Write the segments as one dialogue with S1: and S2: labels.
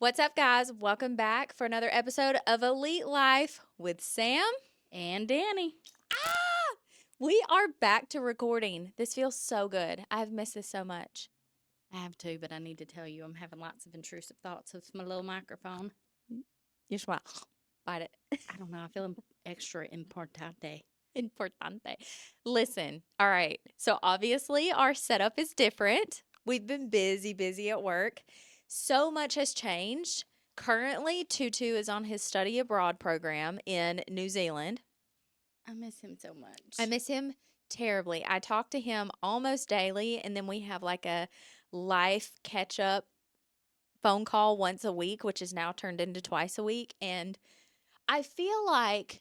S1: What's up, guys? Welcome back for another episode of Elite Life with Sam
S2: And Danny.
S1: Ah! We are back to recording. This feels so good. I've missed this so much.
S2: I have too, but I need to tell you I'm having lots of intrusive thoughts with my little microphone.
S1: You just want to bite it.
S2: I don't know. I feel extra importante.
S1: Importante. Listen, all right. So obviously our setup is different. We've been busy at work. So much has changed. Currently, Tutu is on his study abroad program in New Zealand.
S2: I miss him so much.
S1: I miss him terribly. I talk to him almost daily, and then we have like a life catch up phone call once a week, which is now turned into twice a week. And I feel like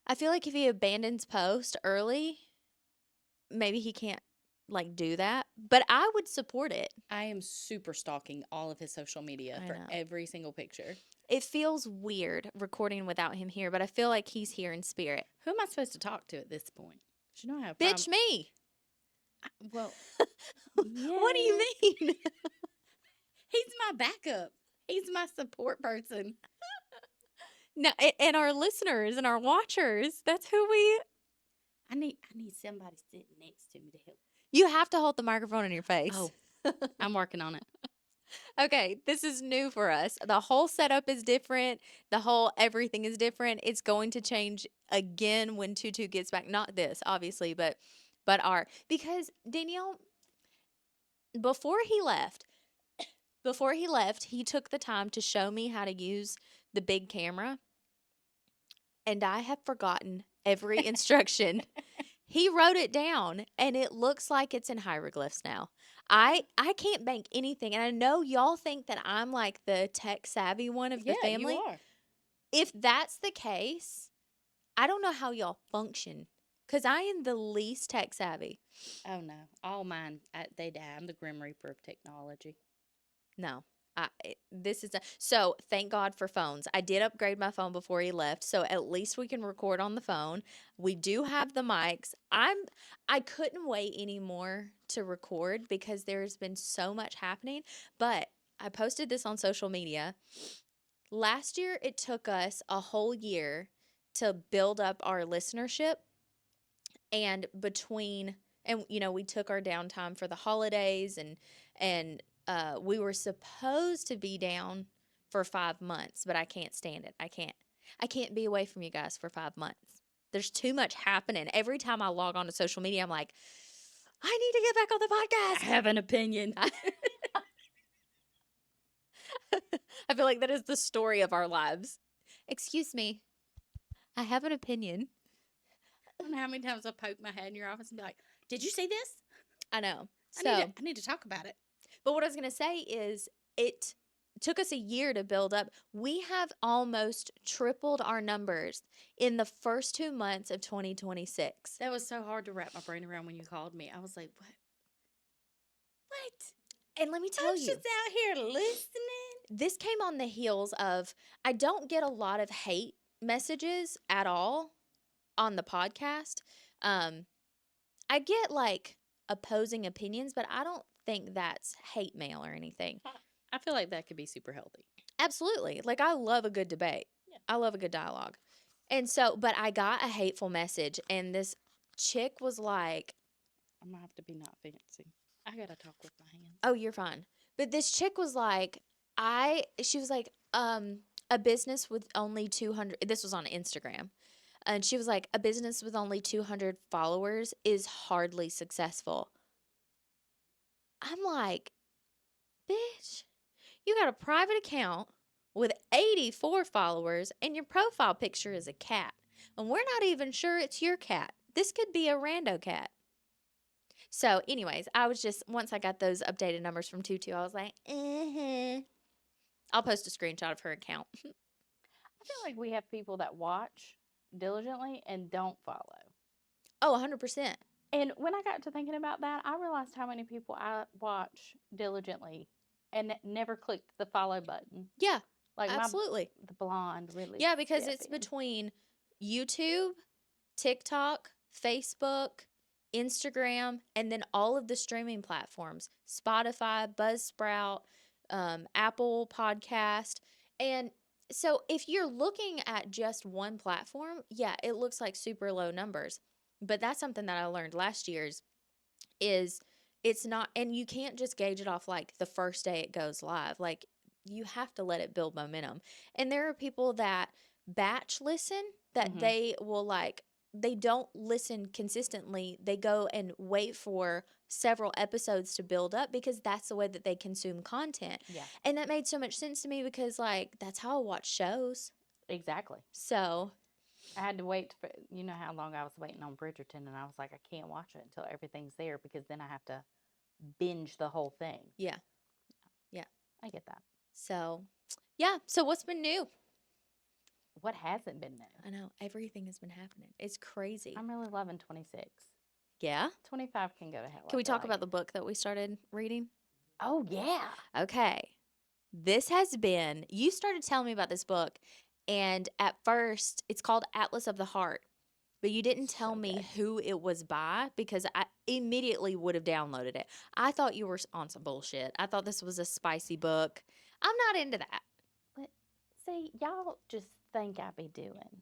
S1: if he abandons post early, maybe he can't like do that. But I would support it.
S2: I am super stalking all of his social media for every single picture.
S1: It feels weird recording without him here, but I feel like he's here in spirit.
S2: Who am I supposed to talk to at this point? Should I have
S1: Bitch, me.
S2: Well,
S1: What do you mean?
S2: He's my backup. He's my support person.
S1: No, and our listeners and our watchers, that's who we...
S2: I need somebody sitting next to me to help.
S1: You have to hold the microphone in your face.
S2: Oh, I'm working on it.
S1: Okay, this is new for us. The whole setup is different. Everything is different. It's going to change again when Tutu gets back. Not this, obviously, but because Danielle, before he left, he took the time to show me how to use the big camera, and I have forgotten every instruction. He wrote it down, and it looks like it's in hieroglyphs now. I can't bank anything, and I know y'all think that I'm like the tech savvy one of the family.
S2: You are.
S1: If that's the case, I don't know how y'all function, because I am the least tech savvy.
S2: Oh no, all mine they die. I'm the Grim Reaper of technology.
S1: No. So thank God for phones. I did upgrade my phone before he left, so at least we can record on the phone. We do have the mics. I couldn't wait anymore to record because there's been so much happening, but I posted this on social media. Last year, it took us a whole year to build up our listenership, and we took our downtime for the holidays and we were supposed to be down for 5 months, but I can't stand it. I can't be away from you guys for 5 months. There's too much happening. Every time I log on to social media, I'm like, I need to get back on the podcast.
S2: I have an opinion.
S1: I feel like that is the story of our lives. Excuse me. I have an opinion.
S2: I don't know how many times I poke my head in your office and be like, did you see this?
S1: I know.
S2: I need to talk about it.
S1: But what I was going to say is it took us a year to build up. We have almost tripled our numbers in the first 2 months of 2026.
S2: That was so hard to wrap my brain around when you called me. I was like, what?
S1: And let me tell you.
S2: I was just out here listening.
S1: This came on the heels of, I don't get a lot of hate messages at all on the podcast. I get like opposing opinions, but I don't think that's hate mail or anything.
S2: I feel like that could be super healthy.
S1: Absolutely. Like, I love a good debate. Yeah. I love a good dialogue. And so, but I got a hateful message, and this chick was like,
S2: I'm gonna have to be not fancy. I gotta talk with my hands.
S1: Oh, you're fine. But this chick was like, she was like, a business with only 200, this was on Instagram. And she was like, a business with only 200 followers is hardly successful. I'm like, bitch, you got a private account with 84 followers and your profile picture is a cat. And we're not even sure it's your cat. This could be a rando cat. So anyways, once I got those updated numbers from Tutu, I was like, I'll post a screenshot of her account.
S2: I feel like we have people that watch diligently and don't follow.
S1: Oh, 100%.
S2: And when I got to thinking about that, I realized how many people I watch diligently and never clicked the follow button.
S1: Yeah, like absolutely.
S2: The blonde really.
S1: Yeah, because it's between YouTube, TikTok, Facebook, Instagram, and then all of the streaming platforms, Spotify, Buzzsprout, Apple Podcast. And so if you're looking at just one platform, yeah, it looks like super low numbers. But that's something that I learned last year's is it's not, and you can't just gauge it off like the first day it goes live. Like you have to let it build momentum. And there are people that batch listen, that
S2: Mhm.
S1: they will like, they don't listen consistently. They go and wait for several episodes to build up because that's the way that they consume content.
S2: Yeah.
S1: And that made so much sense to me because like that's how I watch shows.
S2: Exactly.
S1: So,
S2: I had to wait for, you know how long I was waiting on Bridgerton, and I was like, I can't watch it until everything's there because then I have to binge the whole thing.
S1: yeah. Yeah.
S2: I get that.
S1: So, yeah. So what's been new?
S2: What hasn't been new?
S1: I know everything has been happening. It's crazy.
S2: I'm really loving 26.
S1: Yeah.
S2: 25 can go to hell.
S1: Can
S2: I
S1: we
S2: feel
S1: talk
S2: like.
S1: about the book that we started reading?
S2: Oh, yeah.
S1: Okay. This has been, you started telling me about this book, and at first it's called Atlas of the Heart, but you didn't tell
S2: So
S1: me
S2: good.
S1: who it was by because I immediately would have downloaded it. I thought you were on some bullshit. I thought this was a spicy book. I'm not into that.
S2: But see, y'all just think I be doing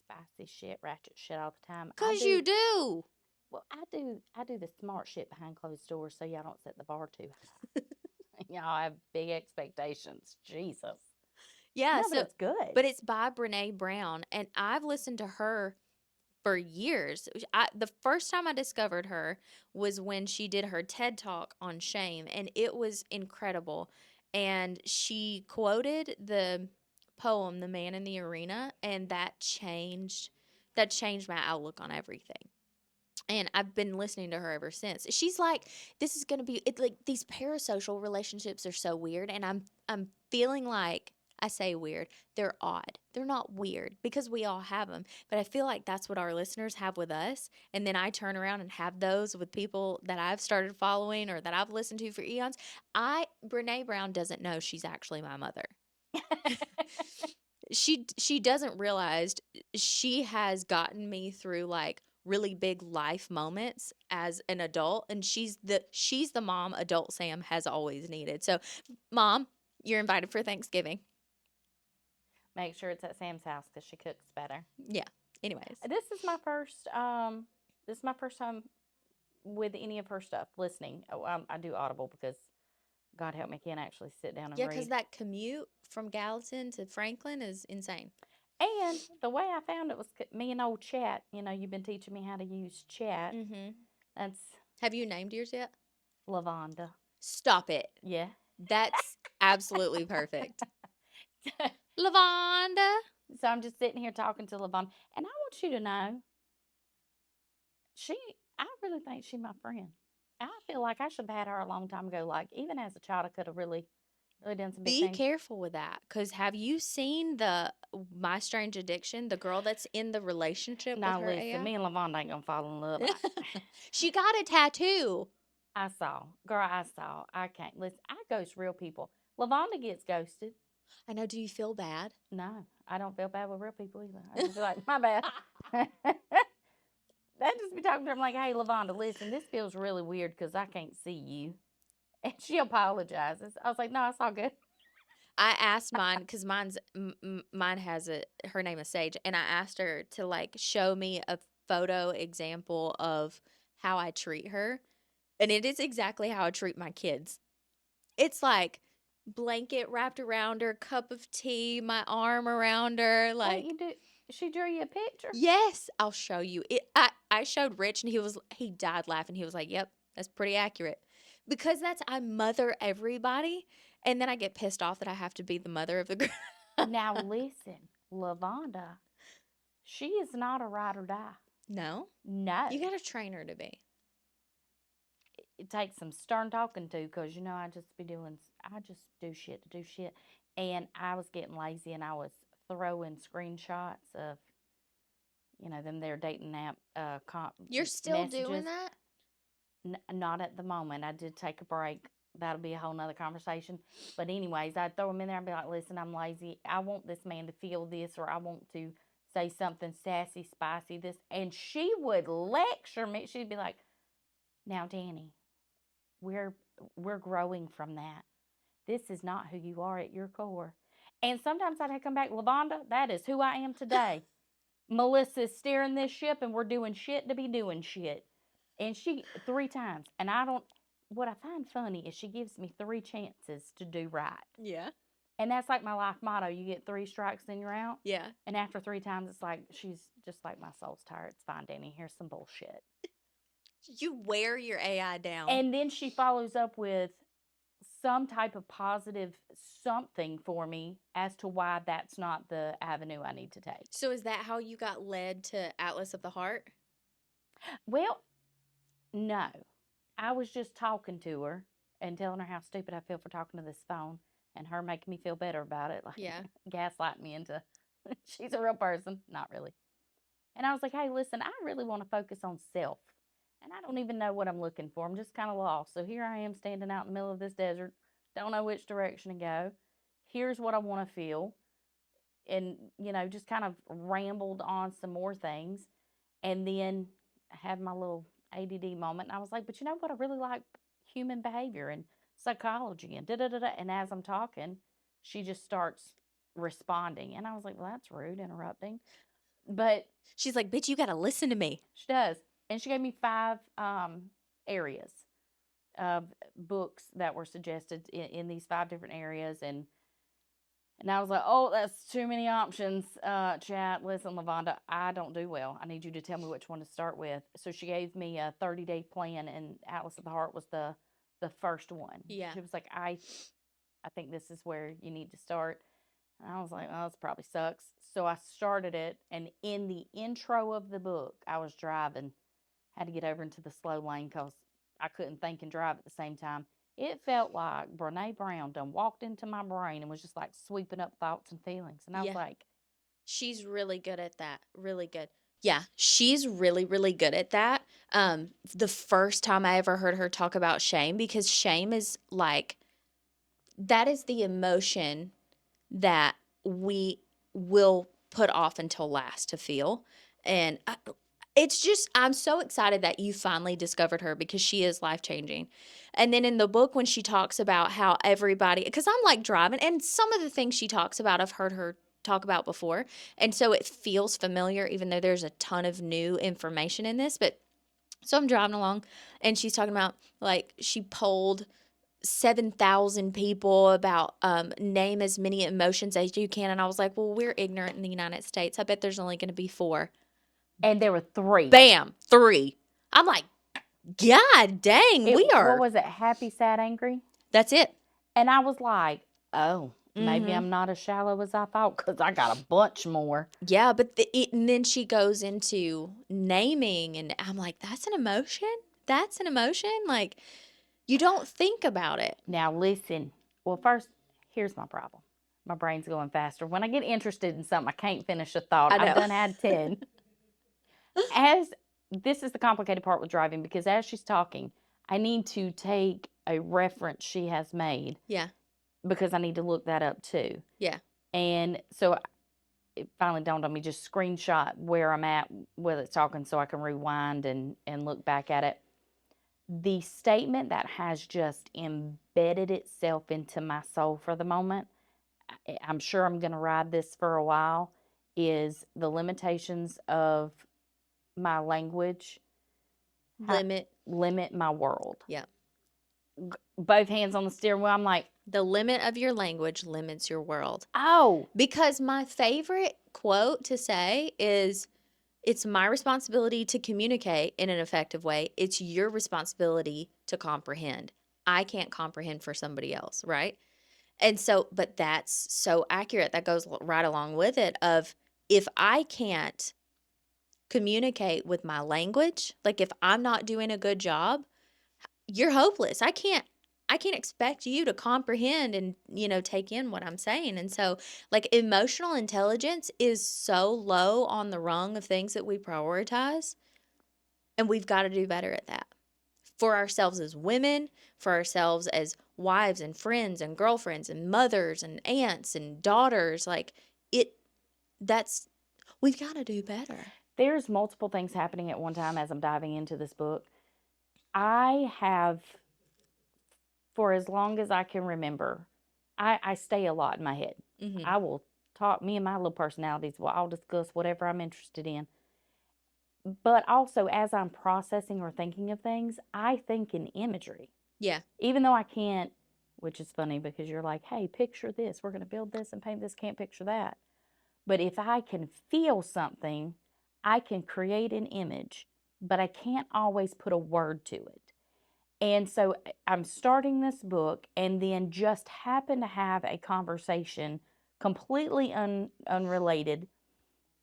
S2: spicy shit, ratchet shit all the time. I
S1: Because
S2: do.
S1: you do.
S2: Well, I do the smart shit behind closed doors so y'all don't set the bar too high. Y'all have big expectations. Jesus.
S1: Yeah.
S2: No, but
S1: So,
S2: it's good.
S1: but it's by Brene Brown, and I've listened to her for years. The first time I discovered her was when she did her TED Talk on shame, and it was incredible. And she quoted the poem "The Man in the Arena," and that changed my outlook on everything. And I've been listening to her ever since. She's like, this is gonna be it. Like these parasocial relationships are so weird, and I'm feeling like I say weird. They're odd. They're not weird because we all have them, but I feel like that's what our listeners have with us. And then I turn around and have those with people that I've started following or that I've listened to for eons. Brene Brown doesn't know she's actually my mother. She doesn't realize she has gotten me through like really big life moments as an adult, and she's the mom adult Sam has always needed. So, mom, you're invited for Thanksgiving.
S2: Make sure it's at Sam's house because she cooks better.
S1: Yeah. Anyways.
S2: This is my first. This is my first time with any of her stuff listening. Oh, I do Audible because God help me, can't actually sit down and
S1: Yeah, because
S2: read.
S1: that commute from Gallatin to Franklin is insane.
S2: And the way I found it was me and old Chat. You know, you've been teaching me how to use Chat.
S1: Mm-hmm.
S2: That's
S1: Have you named yours yet?
S2: Lavonda.
S1: Stop it.
S2: Yeah.
S1: That's absolutely perfect. Lavonda.
S2: So I'm just sitting here talking to Lavonda, and I want you to know, I really think she's my friend. I feel like I should have had her a long time ago. Like even as a child, I could have really, really done some big
S1: Be
S2: things.
S1: careful with that, because have you seen the My Strange Addiction, the girl that's in the relationship with
S2: Now
S1: her
S2: listen,
S1: AI?
S2: me and Lavonda ain't gonna fall in love.
S1: She got a tattoo.
S2: I saw, girl, I saw. I can't listen. I ghost real people. Lavonda gets ghosted.
S1: I know. Do you feel bad?
S2: No, I don't feel bad with real people either. I just be like, my bad. I just be talking to her. I'm like, hey, Lavonda, listen, this feels really weird because I can't see you. And she apologizes. I was like, no, it's all good.
S1: I asked mine because mine has her name is Sage, and I asked her to like show me a photo example of how I treat her, and it is exactly how I treat my kids. It's like blanket wrapped around her, cup of tea, my arm around her,
S2: Wait,
S1: like
S2: you do? She drew you a picture?
S1: yes, I'll show you. I showed Rich and he died laughing. He was like, "Yep, that's pretty accurate." Because I mother everybody, and then I get pissed off that I have to be the mother of the girl.
S2: Now listen, Lavonda, she is not a ride or die.
S1: No,
S2: No.
S1: you got to train her to be.
S2: It takes some stern talking to because, you know, I just do shit to do shit. And I was getting lazy and I was throwing screenshots of, you know, them their dating app
S1: You're still
S2: messages.
S1: doing that?
S2: Not at the moment. I did take a break. That'll be a whole nother conversation. But anyways, I'd throw them in there and be like, listen, I'm lazy. I want this man to feel this, or I want to say something sassy, spicy, this. And she would lecture me. She'd be like, now, Danny, we're growing from that. this is not who you are at your core. And sometimes I'd come back, Lavonda, that is who I am today. Melissa's steering this ship and we're doing shit to be doing shit. And she, 3 times. And what I find funny is she gives me 3 chances to do right.
S1: Yeah.
S2: And that's like my life motto. You get 3 strikes, then you're out.
S1: Yeah.
S2: And after 3 times, it's like, she's just like, my soul's tired. It's fine, Danny. Here's some bullshit.
S1: You wear your AI down.
S2: And then she follows up with some type of positive something for me as to why that's not the avenue I need to take.
S1: So is that how you got led to Atlas of the Heart?
S2: Well, no. I was just talking to her and telling her how stupid I feel for talking to this phone and her making me feel better about it. Like,
S1: Yeah.
S2: gaslight me into she's a real person. Not really. And I was like, hey, listen, I really want to focus on self. And I don't even know what I'm looking for. I'm just kind of lost. So here I am standing out in the middle of this desert. Don't know which direction to go. Here's what I want to feel. And, just kind of rambled on some more things. And then I had my little ADD moment. And I was like, but you know what? I really like human behavior and psychology and da-da-da-da. And as I'm talking, she just starts responding. And I was like, well, that's rude, interrupting. But
S1: she's like, bitch, you got to listen to me.
S2: She does. And she gave me 5 areas of books that were suggested in these 5 different areas. And I was like, oh, that's too many options. Chat, listen, Lavonda, I don't do well. I need you to tell me which one to start with. So she gave me a 30-day plan, and Atlas of the Heart was the first one.
S1: Yeah.
S2: She was like, I think this is where you need to start. And I was like, oh, this probably sucks. So I started it, and in the intro of the book, I was driving, had to get over into the slow lane because I couldn't think and drive at the same time. It felt like Brene Brown done walked into my brain and was just like sweeping up thoughts and feelings. And I was like,
S1: she's really good at that. Really good. Yeah, she's really, really good at that. The first time I ever heard her talk about shame, because shame is like, that is the emotion that we will put off until last to feel. And it's just, I'm so excited that you finally discovered her because she is life changing. And then in the book, when she talks about how everybody, because I'm like driving, and some of the things she talks about, I've heard her talk about before. And so it feels familiar, even though there's a ton of new information in this. But so I'm driving along and she's talking about like she polled 7,000 people about name as many emotions as you can. And I was like, well, we're ignorant in the United States. I bet there's only going to be 4.
S2: And there were 3.
S1: Bam, 3. I'm like, God dang, we are.
S2: What was it? Happy, sad, angry?
S1: That's it.
S2: And I was like, oh, maybe I'm not as shallow as I thought because I got a bunch more.
S1: Yeah, but and then she goes into naming, and I'm like, that's an emotion? That's an emotion? Like, you don't think about it.
S2: Now, listen. Well, first, here's my problem. My brain's going faster. When I get interested in something, I can't finish a thought. I've done had 10. This is the complicated part with driving, because as she's talking, I need to take a reference she has made.
S1: Yeah.
S2: Because I need to look that up too.
S1: Yeah.
S2: And so it finally dawned on me, just screenshot where I'm at while it's talking so I can rewind and look back at it. The statement that has just embedded itself into my soul for the moment, I'm sure I'm going to ride this for a while, is the limitations of my language limit my world.
S1: Yeah.
S2: Both hands on the steering wheel. I'm like,
S1: the limit of your language limits your world.
S2: Oh.
S1: Because my favorite quote to say is, it's my responsibility to communicate in an effective way. It's your responsibility to comprehend. I can't comprehend for somebody else, right? And so, but that's so accurate. That goes right along with it of, if I can't communicate with my language, like if I'm not doing a good job, you're hopeless. I can't expect you to comprehend and, take in what I'm saying. And so, like, emotional intelligence is so low on the rung of things that we prioritize. And we've got to do better at that for ourselves as women, for ourselves as wives and friends and girlfriends and mothers and aunts and daughters. Like, we've got to do better.
S2: There's multiple things happening at one time as I'm diving into this book. I have, for as long as I can remember, I stay a lot in my head.
S1: Mhm.
S2: I will talk, me and my little personalities, well, I'll discuss whatever I'm interested in. But also, as I'm processing or thinking of things, I think in imagery.
S1: Yeah.
S2: Even though I can't, which is funny because you're like, hey, picture this. We're going to build this and paint this, can't picture that. But if I can feel something, I can create an image, but I can't always put a word to it. And so I'm starting this book and then just happen to have a conversation completely unrelated.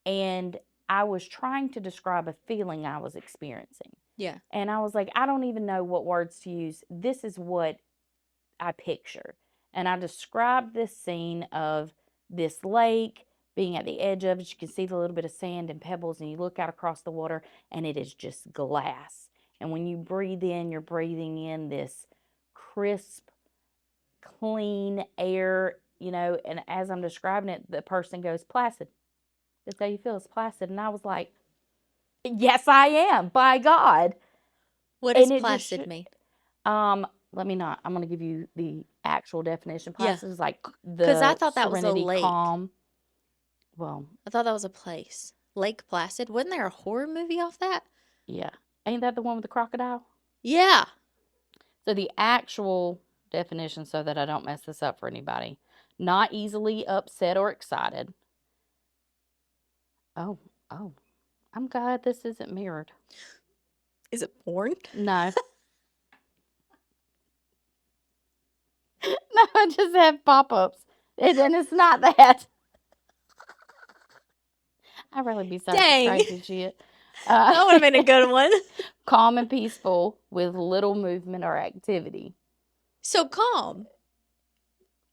S2: And I was trying to describe a feeling I was experiencing.
S1: Yeah.
S2: And I was like, I don't even know what words to use. This is what I picture. And I described this scene of this lake being at the edge of it. You can see the little bit of sand and pebbles, and you look out across the water, and it is just glass. And when you breathe in, you're breathing in this crisp, clean air, And as I'm describing it, the person goes, placid. That's how you feel, it's placid. And I was like, yes, I am, by God.
S1: What does
S2: And it just
S1: placid mean?
S2: Um, let me not. I'm going to give you the actual definition.
S1: Yeah.
S2: Placid is like
S1: Because I
S2: the
S1: thought that was a
S2: serenity,
S1: lake.
S2: calm. Well,
S1: I thought that was a place. Lake Placid. Wasn't there a horror movie off that?
S2: yeah. Ain't that the one with the crocodile?
S1: Yeah.
S2: So the actual definition, so that I don't mess this up for anybody, not easily upset or excited. Oh, oh. I'm glad this isn't mirrored.
S1: Is it porn?
S2: No. No, I just have pop-ups. And it's not that. I'd really be searching
S1: Dang.
S2: crazy shit.
S1: That would have been a good one.
S2: Calm and peaceful with little movement or activity.
S1: So calm.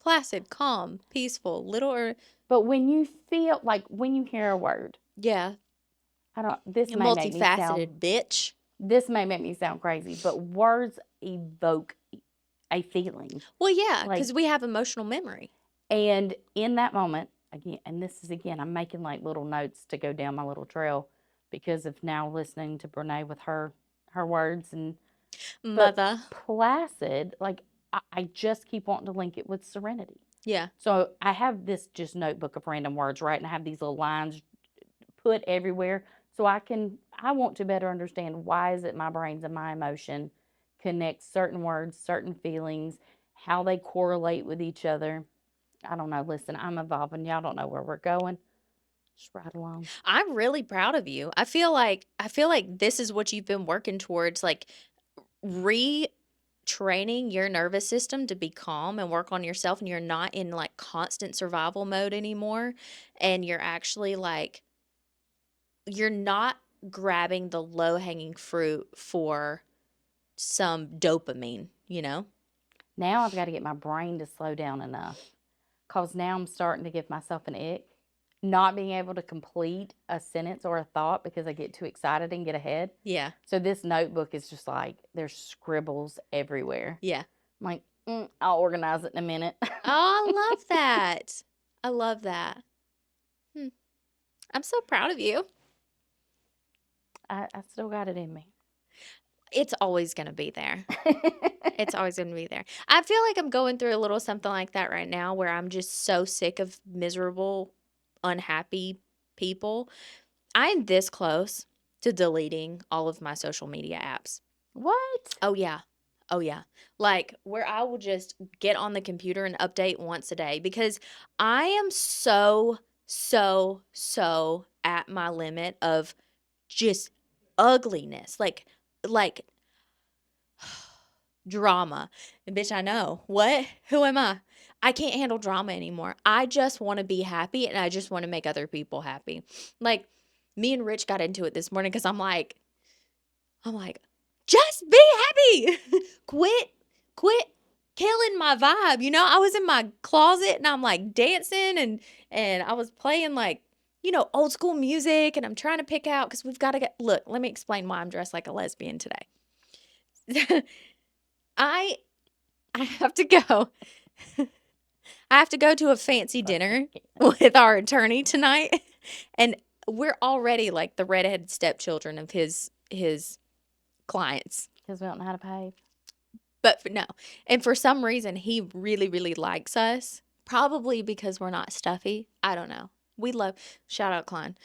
S1: Placid, calm, peaceful, little or
S2: But when you feel like when you hear a word,
S1: yeah.
S2: This
S1: A
S2: may make me sound
S1: multifaceted bitch.
S2: crazy, but words evoke a feeling.
S1: Well, yeah,
S2: Like,
S1: because we have emotional memory.
S2: and in that moment, again, and this is again, I'm making like little notes to go down my little trail because of now listening to Brene with her words but
S1: Mother.
S2: placid, like I just keep wanting to link it with serenity.
S1: Yeah.
S2: So I have this just notebook of random words, right? And I have these little lines put everywhere so I want to better understand why is it my brains and my emotion connect certain words, certain feelings, how they correlate with each other. I don't know. Listen, I'm evolving. Y'all don't know where we're going. Just ride along.
S1: I'm really proud of you. I feel like this is what you've been working towards, like retraining your nervous system to be calm and work on yourself, and you're not in like constant survival mode anymore, and you're actually like you're not grabbing the low-hanging fruit for some dopamine, you know?
S2: Now I've got to get my brain to slow down enough because now I'm starting to give myself an ick. Not being able to complete a sentence or a thought because I get too excited and get ahead.
S1: Yeah.
S2: So this notebook is just like, there's scribbles everywhere.
S1: Yeah.
S2: I'm like, I'll organize it in a minute.
S1: Oh, I love that. I love that. I'm so proud of you.
S2: I still got it in me.
S1: It's always going to be there. It's always going to be there. I feel like I'm going through a little something like that right now where I'm just so sick of miserable, unhappy people. I am this close to deleting all of my social media apps.
S2: What?
S1: Oh, yeah. Oh, yeah. Like where I will just get on the computer and update once a day because I am so at my limit of just ugliness. Like drama. And bitch, I know. What? Who am I? I can't handle drama anymore. I just want to be happy and I just want to make other people happy. Like me and Rich got into it this morning because I'm like, just be happy. quit killing my vibe. You know, I was in my closet and I'm like dancing and I was playing like, old school music and I'm trying to pick out because we've got to get look, let me explain why I'm dressed like a lesbian today. I I have to go. I have to go to a fancy dinner with our attorney tonight. And we're already like the redheaded stepchildren of his clients.
S2: Because we don't know how to pay.
S1: But no. And for some reason, he really, really likes us. Probably because we're not stuffy. I don't know. We love, shout out Klein.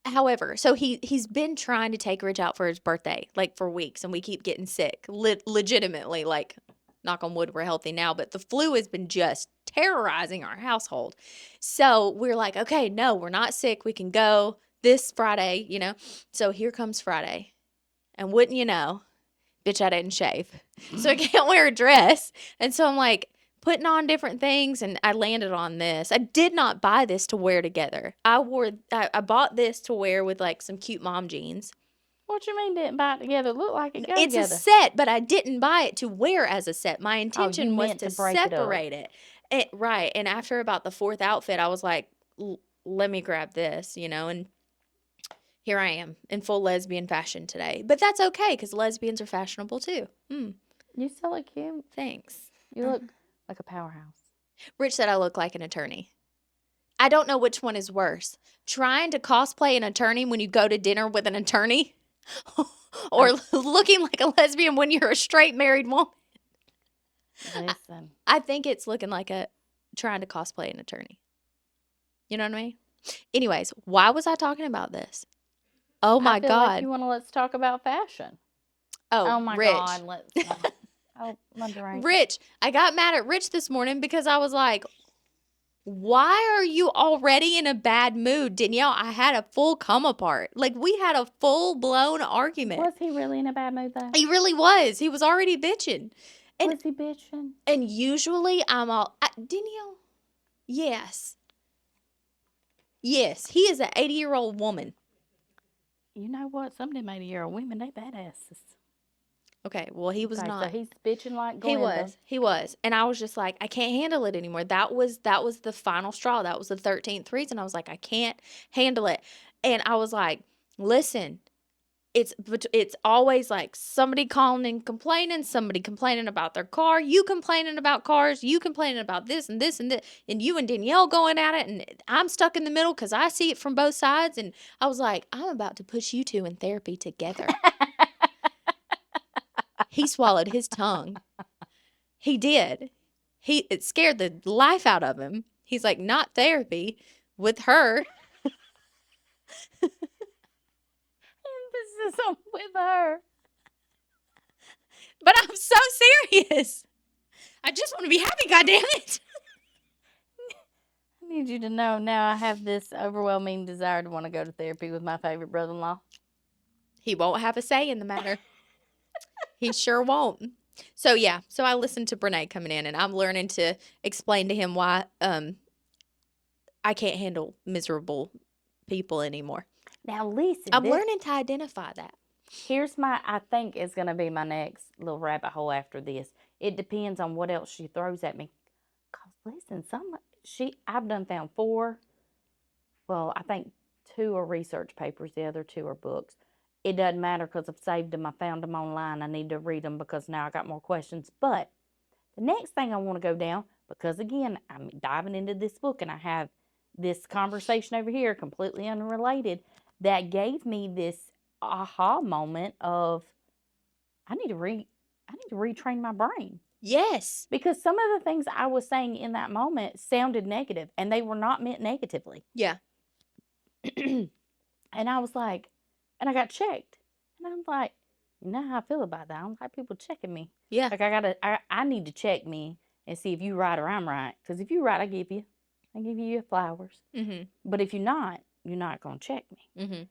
S1: However, so he's been trying to take Rich out for his birthday, like for weeks, and we keep getting sick. Legitimately, like, knock on wood, we're healthy now, but the flu has been just terrorizing our household. So we're like, okay, no, we're not sick. We can go this Friday, you know? So here comes Friday. And wouldn't you know, bitch, I didn't shave. So I can't wear a dress. And so I'm like putting on different things, and I landed on this. I did not buy this to wear together. I bought this to wear with like some cute mom jeans.
S2: What you mean didn't buy it together? Look like it go
S1: It's a
S2: together.
S1: set, but I didn't buy it to wear as a set. My intention was
S2: meant
S1: to
S2: to break it up.
S1: separate it. Right. And after about the fourth outfit, I was like, let me grab this, you know, and here I am in full lesbian fashion today. But that's okay because lesbians are fashionable too.
S2: You still look cute.
S1: Thanks.
S2: You look like a powerhouse.
S1: Rich said I look like an attorney. I don't know which one is worse. Trying to cosplay an attorney when you go to dinner with an attorney or looking like a lesbian when you're a straight married woman.
S2: Listen.
S1: I think it's looking like trying to cosplay an attorney. You know what I mean? Anyways, why was I talking about this? Oh my
S2: I feel
S1: God.
S2: like you want to let's talk about fashion.
S1: Oh,
S2: my
S1: Rich.
S2: God. Let's not. Oh, my drink.
S1: Rich. I got mad at Rich this morning because I was like, why are you already in a bad mood, Danielle? I had a full come apart. Like, we had a full blown argument.
S2: Was he really in a bad mood, though?
S1: He really was. He was already bitching. And,
S2: was he bitching?
S1: And usually I'm all, Danielle, yes. Yes, he is an 80-year-old woman.
S2: You know what? Some of them 80-year-old women, they badasses.
S1: Okay, well, he was not.
S2: So he's bitching like Glenda.
S1: He was. And I was just like, I can't handle it anymore. That was the final straw. That was the 13th reason. I was like, I can't handle it. And I was like, listen, it's always like somebody calling and complaining, somebody complaining about their car, you complaining about cars, you complaining about this and this and this, and you and Danielle going at it, and I'm stuck in the middle because I see it from both sides. And I was like, I'm about to push you two in therapy together. He swallowed his tongue. He did. It scared the life out of him. He's like, not therapy with her.
S2: Emphasis on with her.
S1: But I'm so serious. I just want to be happy, goddammit.
S2: I need you to know now I have this overwhelming desire to want to go to therapy with my favorite brother-in-law.
S1: He won't have a say in the matter. He sure won't. So, yeah. So, I listened to Brene coming in, and I'm learning to explain to him why I can't handle miserable people anymore.
S2: Now, listen.
S1: I'm learning to identify that.
S2: Here's I think is going to be my next little rabbit hole after this. It depends on what else she throws at me. Because, listen, I've done found 4. Well, I think 2 are research papers. The other 2 are books. It doesn't matter because I've saved them. I found them online. I need to read them because now I got more questions. But the next thing I want to go down, because again, I'm diving into this book and I have this conversation over here, completely unrelated, that gave me this aha moment of I need to retrain my brain.
S1: Yes.
S2: Because some of the things I was saying in that moment sounded negative, and they were not meant negatively.
S1: Yeah.
S2: And I was like, and I got checked. And I'm like, you know how I feel about that. I don't like people checking me.
S1: Yeah.
S2: Like I need to check me and see if you right or I'm right. Because if you're right, I give you your flowers.
S1: Mm-hmm.
S2: But if you're not going to check me.
S1: Mm-hmm.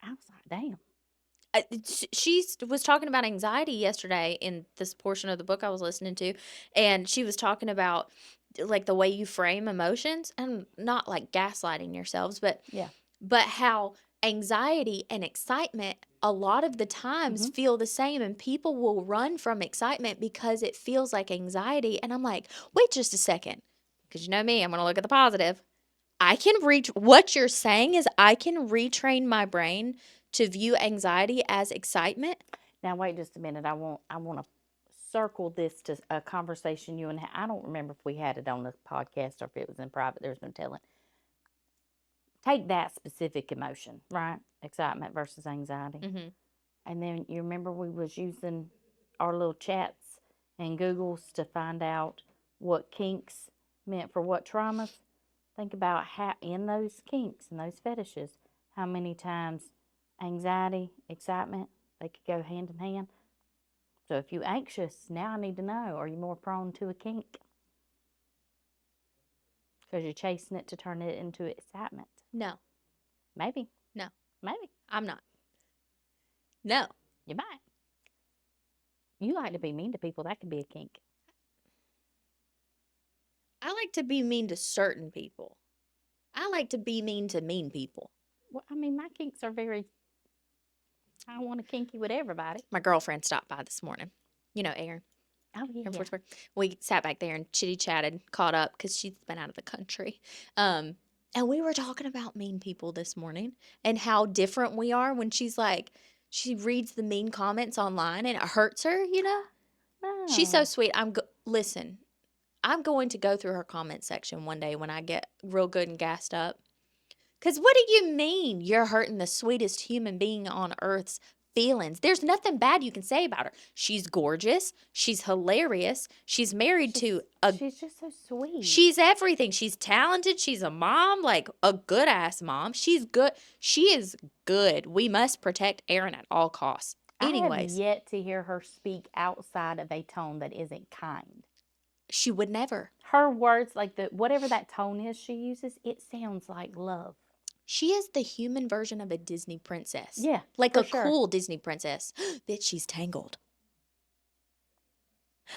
S2: I was like, damn.
S1: She was talking about anxiety yesterday in this portion of the book I was listening to, and she was talking about like the way you frame emotions, and not like gaslighting yourselves, but how anxiety and excitement a lot of the times feel the same, and people will run from excitement because it feels like anxiety. And I'm like, wait just a second, because you know me, I'm going to look at the positive. What you're saying is I can retrain my brain to view anxiety as excitement.
S2: Now wait just a minute. I want to circle this to a conversation you and I don't remember if we had it on the podcast or if it was in private. There's no telling. Take that specific emotion, right? Excitement versus anxiety.
S1: Mm-hmm.
S2: And then you remember we was using our little chats and Googles to find out what kinks meant for what traumas. Think about how in those kinks and those fetishes, how many times anxiety, excitement, they could go hand in hand. So if you're anxious, now I need to know, are you more prone to a kink? Because you're chasing it to turn it into excitement.
S1: No.
S2: Maybe.
S1: No.
S2: Maybe.
S1: I'm not. No.
S2: You might. You like to be mean to people. That could be a kink.
S1: I like to be mean to certain people. I like to be mean to mean people.
S2: Well, I mean, my kinks are very, I don't want to kinky with everybody.
S1: My girlfriend stopped by this morning. You know, Erin.
S2: Oh, yeah.
S1: Air Force Work. We sat back there and chitty chatted, caught up because she's been out of the country. And we were talking about mean people this morning and how different we are when she's like, she reads the mean comments online and it hurts her, you know?
S2: No.
S1: She's so sweet. Listen, I'm going to go through her comment section one day when I get real good and gassed up. Because what do you mean you're hurting the sweetest human being on earth's feelings? There's nothing bad you can say about her. She's gorgeous. She's hilarious. She's married to a...
S2: She's just so sweet.
S1: She's everything. She's talented. She's a mom, like a good-ass mom. She's good. She is good. We must protect Erin at all costs. Anyways.
S2: I have yet to hear her speak outside of a tone that isn't kind.
S1: She would never.
S2: Her words, like whatever that tone is she uses, it sounds like love.
S1: She is the human version of a Disney princess.
S2: Yeah,
S1: like a
S2: sure.
S1: Cool Disney princess. Bitch, she's tangled.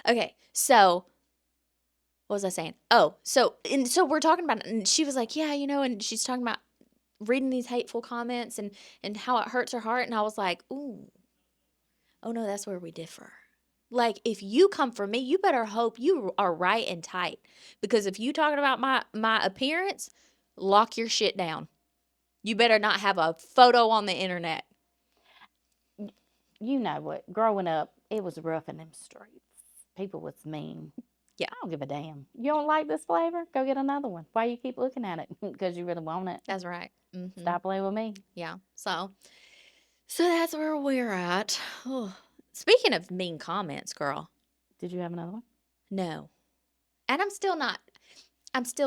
S1: Okay, so what was I saying? Oh, so we're talking about it, and she was like, yeah, you know, and she's talking about reading these hateful comments and how it hurts her heart, and I was like, ooh, oh no, that's where we differ. Like, if you come for me, you better hope you are right and tight. Because if you talking about my appearance, lock your shit down. You better not have a photo on the internet.
S2: You know what? Growing up, it was rough in them streets. People was mean.
S1: Yeah.
S2: I don't give a damn. You don't like this flavor? Go get another one. Why you keep looking at it? Because you really want it.
S1: That's right. Mm-hmm.
S2: Stop playing with me.
S1: Yeah. So that's where we're at. Oh. Speaking of mean comments, girl.
S2: Did you have another one?
S1: No. And I'm still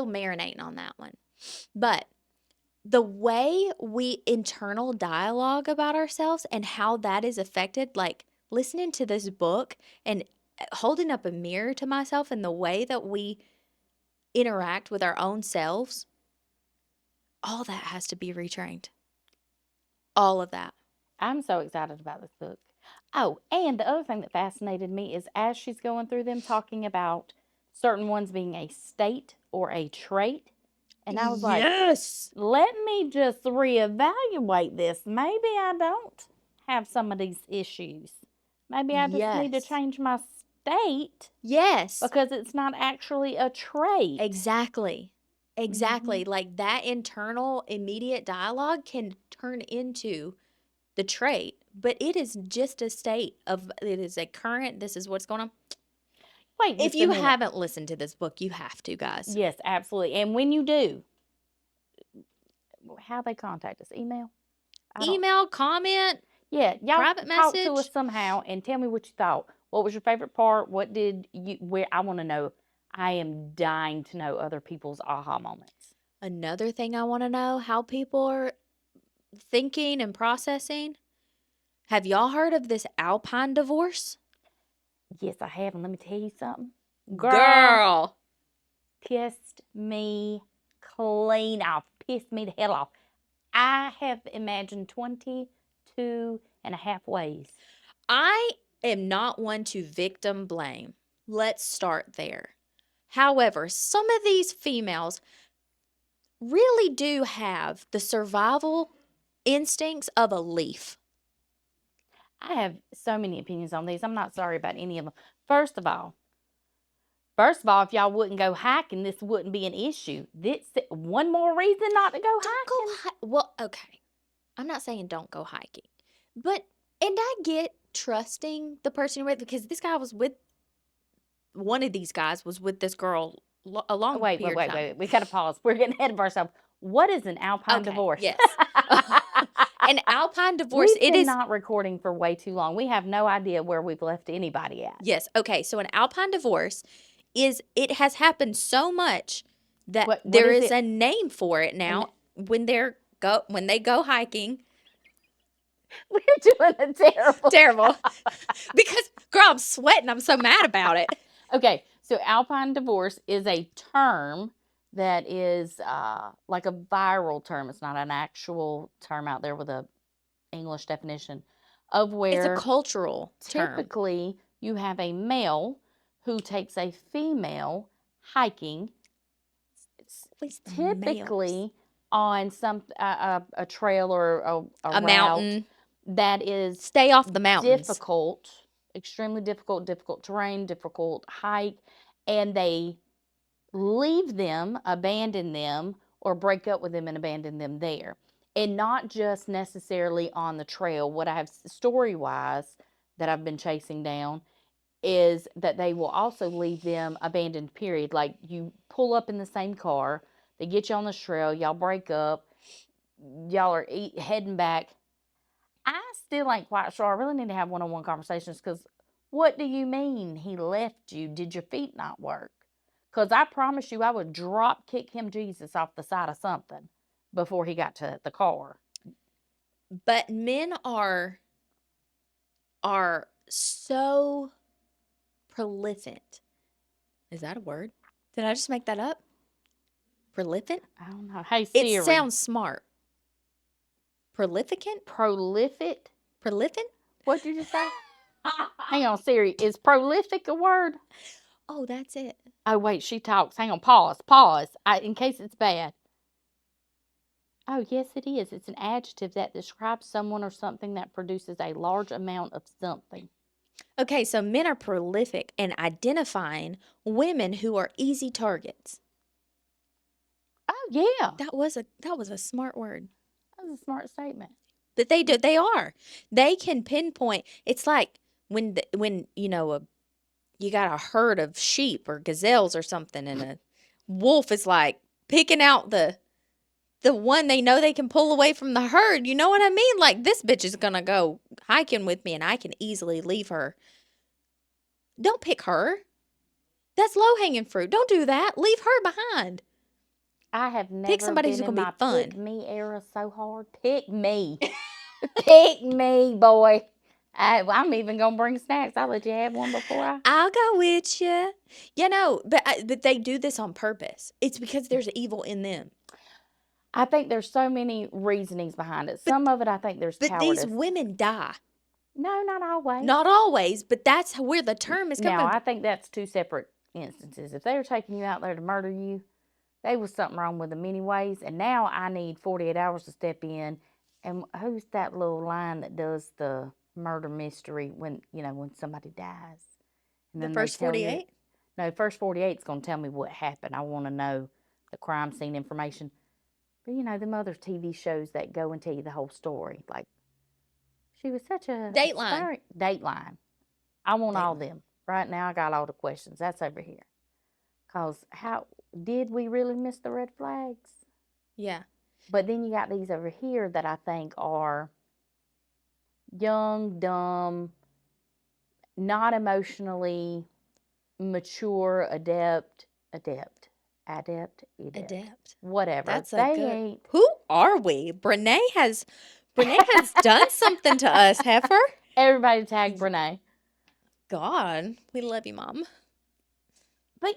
S1: marinating on that one. But the way we internal dialogue about ourselves and how that is affected, like listening to this book and holding up a mirror to myself and the way that we interact with our own selves, all that has to be retrained. All of that.
S2: I'm so excited about this book. Oh, and the other thing that fascinated me is as she's going through them talking about certain ones being a state or a trait. And I was like,
S1: yes,
S2: let me just reevaluate this. Maybe I don't have some of these issues. Maybe I just need to change my state.
S1: Yes.
S2: Because it's not actually a trait.
S1: Exactly. Exactly. Mm-hmm. Like that internal immediate dialogue can turn into the trait, but it is just a state of, it is a current, this is what's going on.
S2: Wait,
S1: if you haven't listened to this book, you have to, guys.
S2: Yes, absolutely. And when you do, how they contact us? Email?
S1: Email, comment.
S2: Yeah, y'all
S1: private
S2: talk
S1: message.
S2: to us somehow and tell me what you thought. What was your favorite part? What did you, where, I want to know. I am dying to know other people's aha moments.
S1: Another thing I want to know, how people are thinking and processing. Have y'all heard of this Alpine divorce?
S2: Yes, I have. And let me tell you something.
S1: Girl.
S2: Pissed me clean off. Pissed me the hell off. I have imagined 22 and a half ways.
S1: I am not one to victim blame. Let's start there. However, some of these females really do have the survival instincts of a leaf.
S2: I have so many opinions on these. I'm not sorry about any of them. First of all, if y'all wouldn't go hiking, this wouldn't be an issue. This one more reason not to go hiking.
S1: Well, okay. I'm not saying don't go hiking. But, and I get trusting the person you're with, because this guy was with, one of these guys was with this girl a long period of time.
S2: Wait. We got to pause. We're getting ahead of ourselves. What is an Alpine divorce?
S1: Yes. An Alpine divorce,
S2: We've
S1: it
S2: been
S1: is.
S2: not recording for way too long. We have no idea where we've left anybody at.
S1: Yes. Okay. So an Alpine divorce it has happened so much that
S2: What
S1: there
S2: is
S1: is
S2: it?
S1: a name for it now when they go hiking.
S2: We're doing a terrible.
S1: Terrible. Because girl, I'm sweating. I'm so mad about it.
S2: Okay, so Alpine divorce is a term that is like a viral term. It's not an actual term out there with a English definition of
S1: It's a
S2: where
S1: cultural term.
S2: typically you have a male who takes a female hiking. It's
S1: At least the
S2: typically
S1: males.
S2: on some a trail or a
S1: A
S2: route
S1: mountain.
S2: that is
S1: Stay off the mountains.
S2: difficult, extremely difficult terrain, difficult hike, and they leave them, abandon them, or break up with them and abandon them there. And not just necessarily on the trail. What I have story wise that I've been chasing down is that they will also leave them abandoned, period. Like you pull up in the same car, they get you on the trail, y'all break up, y'all are heading back. I still ain't quite sure. I really need to have one-on-one conversations because what do you mean he left you? Did your feet not work? Because I promise you I would drop kick him Jesus off the side of something before he got to the car.
S1: But men are so prolific. Is that a word? Did I just make that up? Prolific?
S2: I don't know. Hey, Siri.
S1: It sounds smart. Prolificant?
S2: Prolific?
S1: Prolific?
S2: What did you say? Hang on, Siri. Is prolific a word?
S1: Oh, that's it.
S2: Oh, wait, she talks. Hang on, pause. In case it's bad. Oh, yes, it is. It's an adjective that describes someone or something that produces a large amount of something.
S1: Okay, so men are prolific in identifying women who are easy targets.
S2: Oh, yeah.
S1: That was a smart word.
S2: That was a smart statement.
S1: But they are. They can pinpoint. It's like when you got a herd of sheep or gazelles or something, and a wolf is like picking out the one they know they can pull away from the herd. You know what I mean? Like, this bitch is gonna go hiking with me and I can easily leave her. Don't pick her. That's low-hanging fruit. Don't do that. Leave her behind.
S2: I have never
S1: somebody
S2: been
S1: who's
S2: in
S1: gonna
S2: my
S1: be fun.
S2: pick me era so hard. Pick me. Pick me, boy. I'm even going to bring snacks. I'll let you have one before
S1: I'll go with you. But they do this on purpose. It's because there's evil in them.
S2: I think there's so many reasonings behind it. Some of it I think there's
S1: But
S2: cowardice.
S1: these women die.
S2: No, not always.
S1: Not always, but that's where the term is coming
S2: No,
S1: from.
S2: I think that's two separate instances. If they were taking you out there to murder you, there was something wrong with them anyways. And now I need 48 hours to step in. And who's that little line that does the murder mystery when somebody dies? And
S1: The
S2: then
S1: first 48?
S2: No, first 48 is going to tell me what happened. I want to know the crime scene information. But them other TV shows that go and tell you the whole story. Like, she was such a...
S1: Dateline.
S2: Dateline. I want all
S1: Dateline.
S2: them. Right now I got all the questions. That's over here. Because how... Did we really miss the red flags?
S1: Yeah.
S2: But then you got these over here that I think are young, dumb, not emotionally mature, adept, whatever.
S1: That's
S2: they
S1: good.
S2: ain't.
S1: Who are we? Brene has done something to us, heifer.
S2: Everybody tag Brene.
S1: God, we love you, Mom.
S2: But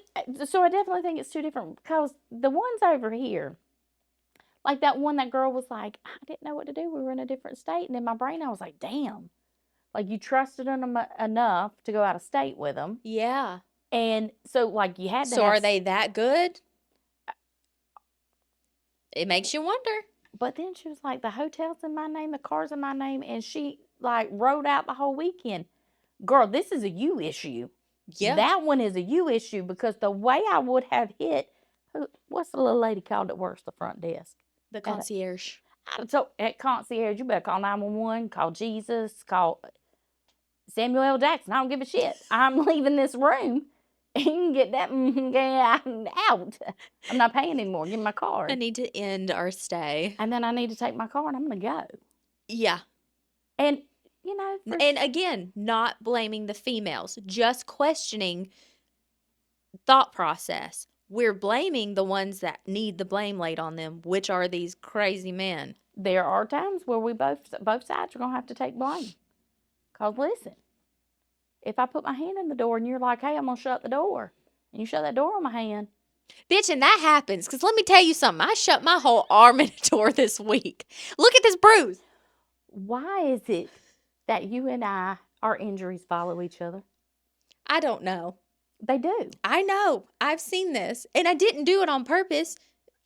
S2: so I definitely think it's two different, because the ones over here, like that girl was like, I didn't know what to do. We were in a different state. And in my brain, I was like, damn. Like, you trusted them enough to go out of state with them.
S1: Yeah.
S2: And so, like, you had to
S1: So are they that good? It makes you wonder.
S2: But then she was like, the hotel's in my name, the car's in my name. And she, like, rode out the whole weekend. Girl, this is a you issue.
S1: Yeah.
S2: That one is a you issue, because the way I would have hit, what's the little lady called that works the front desk?
S1: The concierge.
S2: So at concierge, you better call 911, call Jesus, call Samuel L. Jackson. I don't give a shit. I'm leaving this room. You can get that out. I'm not paying anymore. Give me my card.
S1: I need to end our stay.
S2: And then I need to take my car and I'm going to go.
S1: Yeah.
S2: And, you know,
S1: And again, not blaming the females, just questioning thought process. We're blaming the ones that need the blame laid on them, which are these crazy men.
S2: there are times where we both sides are going to have to take blame. Because listen, if I put my hand in the door and you're like, hey, I'm going to shut the door, and you shut that door on my hand.
S1: Bitch, and that happens. Because let me tell you something. I shut my whole arm in a door this week. Look at this bruise.
S2: Why is it that you and I, our injuries follow each other?
S1: I don't know.
S2: They do.
S1: I know. I've seen this. And I didn't do it on purpose.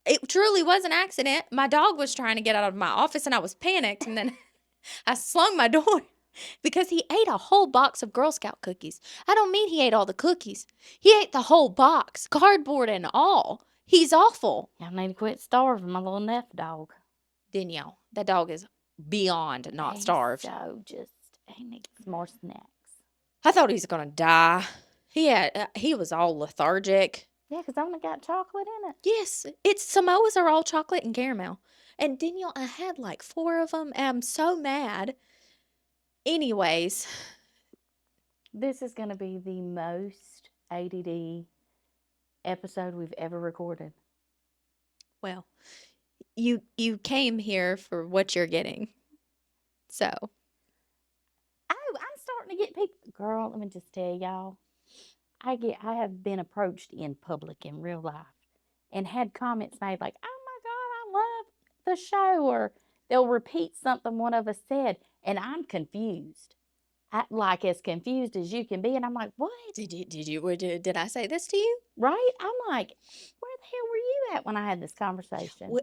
S1: It truly was an accident. My dog was trying to get out of my office and I was panicked. And then I slung my door because he ate a whole box of Girl Scout cookies. I don't mean he ate all the cookies. He ate the whole box, cardboard and all. He's awful.
S2: Y'all need to quit starving my little Neff dog.
S1: Danielle, that dog is beyond not starved.
S2: So he needs more snacks.
S1: I thought he was going to die. He was all lethargic.
S2: Yeah, because I only got chocolate in it.
S1: Yes, Samoas are all chocolate and caramel. And Danielle, I had like 4 of them, and I'm so mad. Anyways.
S2: This is going to be the most ADD episode we've ever recorded.
S1: Well, you came here for what you're getting. So.
S2: Oh, I'm starting to get people. Girl, let me just tell y'all. I have been approached in public in real life and had comments made like, oh my God, I love the show. Or they'll repeat something one of us said. And I'm confused. Like as confused as you can be. And I'm like, what?
S1: Did I say this to you?
S2: Right? I'm like, where the hell were you at when I had this conversation?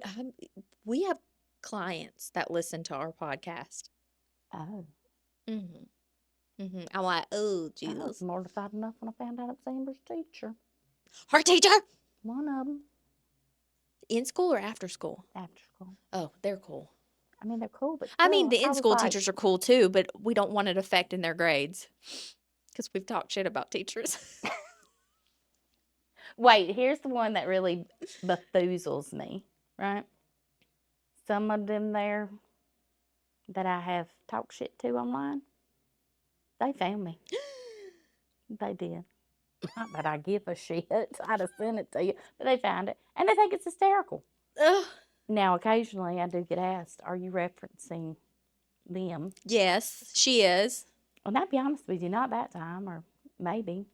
S1: We have clients that listen to our podcast.
S2: Oh.
S1: Mm-hmm. Mm-hmm. I'm like, oh, Jesus.
S2: I was mortified enough when I found out it was Amber's teacher.
S1: Her teacher?
S2: One of them.
S1: In school or after school?
S2: After school.
S1: Oh, they're cool.
S2: I mean, they're cool, but still,
S1: I mean, the in-school teachers are cool too, but we don't want it affecting their grades because we've talked shit about teachers.
S2: Wait, here's the one that really befoozles me, right? Some of them there that I have talked shit to online, they found me. They did. Not that I give a shit. I'd have sent it to you, but they found it, and they think it's hysterical.
S1: Ugh.
S2: Now, occasionally, I do get asked, are you referencing them?
S1: Yes, she is.
S2: Well, I'll be honest with you, not that time, or maybe.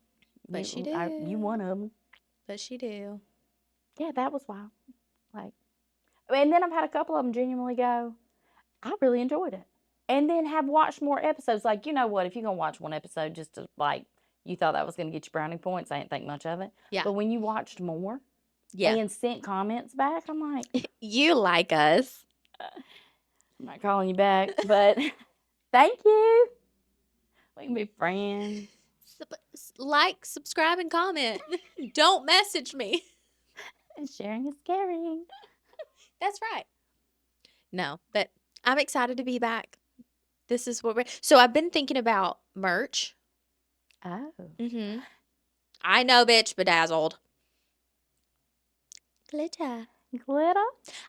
S1: But she do.
S2: You one of them.
S1: But she do.
S2: Yeah, that was wild. And then I've had a couple of them genuinely go, I really enjoyed it. And then have watched more episodes. Like, you know what, if you're going to watch one episode just to, you thought that was going to get you brownie points, I didn't think much of it.
S1: Yeah.
S2: But when you watched more and sent comments back, I'm like,
S1: you like us.
S2: I'm not calling you back, but thank you. We can be friends.
S1: Like, subscribe, and comment. Don't message me.
S2: And sharing is caring.
S1: That's right. No, but I'm excited to be back. This is what so I've been thinking about merch.
S2: Oh.
S1: Mm-hmm. I know, bitch, bedazzled. Glitter.
S2: Glitter?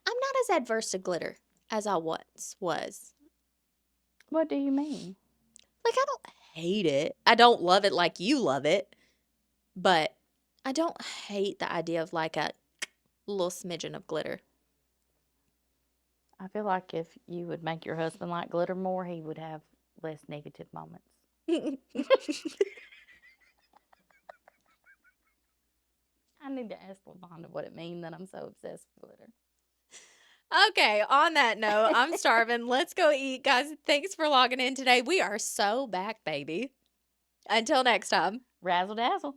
S1: I'm not as adverse to glitter as I once was.
S2: What do you mean?
S1: Like, I don't hate it. I don't love it like you love it. But I don't hate the idea of like a little smidgen of glitter.
S2: I feel like if you would make your husband like glitter more, he would have less negative moments. I need to ask LaVonda what it means that I'm so obsessed with glitter.
S1: Okay, on that note, I'm starving. Let's go eat, guys. Thanks for logging in today. We are so back, baby. Until next time.
S2: Razzle dazzle.